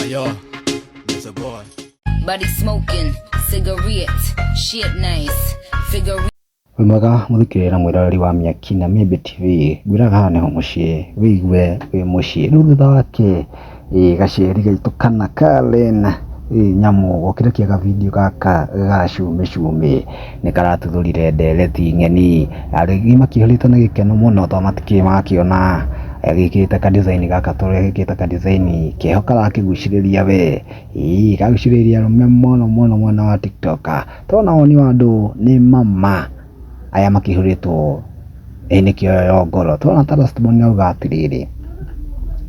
Yo, there's a boy. Body smoking, cigarette, shit nice, figure. Wimwaga muthikirira mwiroreri wa nììkenetie TV gwiraga neho mucii wigue wi mucii riu thutha wake gaceri gaitu kana Karen nyamu gukirikia ga video gaka gacume ni karatuthurire ndereti ng'eni arigi makihurite na gikeno muno to matiki makiona gikite ka design gaka tore gikite ka design keho karakiguciriria we kaguciriria rume muno mwana wa TikTok tona oni wandu ni mama aya makihuritwo nikio yogoro tona tarastimoni auga atiriri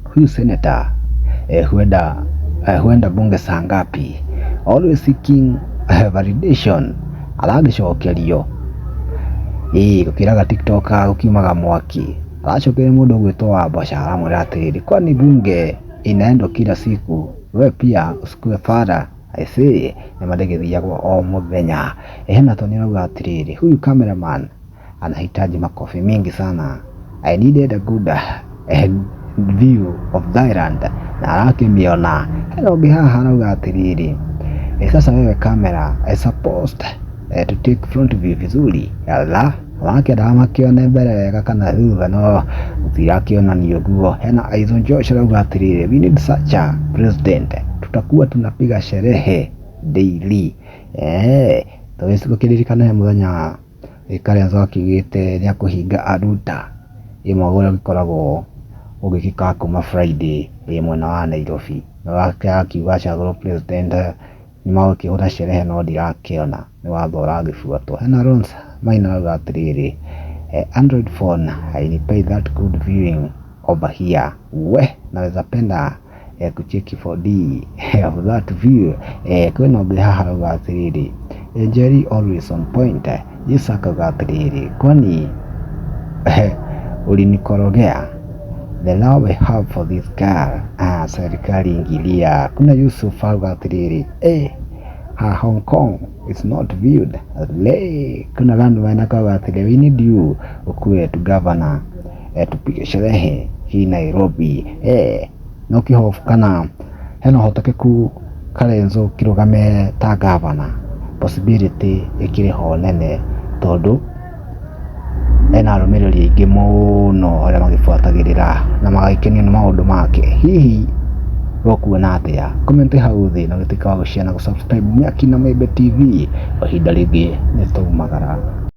huyu senator huenda bunge saa ngapi, always seeking validation aragicokerio gukiraga TikTok gukiumaga mwaki aracokeria mundu gwitwo wa boca aramwira atiri kwani bunge inaenda kila siku we pia usikue fara I say ni madegithiagwo o muthenya hena to nirauga atiriri huyu cameraman anahitaji makofi mingi sana. I needed a good view of the island na arakimiona hena ungi haha arauga atiriri sasa wewe camera I supposed to take front view vizuri yalla wake ndamakione mbere wega kana thutha no utirakionanio guo hena aizo joyce arauga atiriri we need such a president tutakuwa tunapiga sherehe daily tawezi kukiririkana muthenya Karenzo akigite nya kuhinga aruta imwagora gikoragwo ugikika kuma Friday mwana wa Nairobi no wake akiuga chagoro president ni magukihura sherehe no ndirakiona ni watho uragibuatwo hena Ronsa maina gatiriri Android phone I pay that good viewing over here we naweza penda kucheki 4D of that view kwena bihaha gatiriri Jerry always on point Yisaka gatiriri kwani ulinikorogea the love I have for this girl serikali ingilia kuna Yusuf gatiriri Hong Kong is not viewed kuna vandu vaina gatiriri we need you ukue to governor tupige sherehe hii Nairobi no kihofu kana heno hotekeku Karenzo kirugame ta governor possibility ikiri ho nene tondu ena arumiriri ingi muno aria magifuatagirira na magaikenio ni maundu make hihi gokuona atia comment hau thi na gutika wa guciana gusubscribe nììkenetie TV o hinda ringi ni tumagara.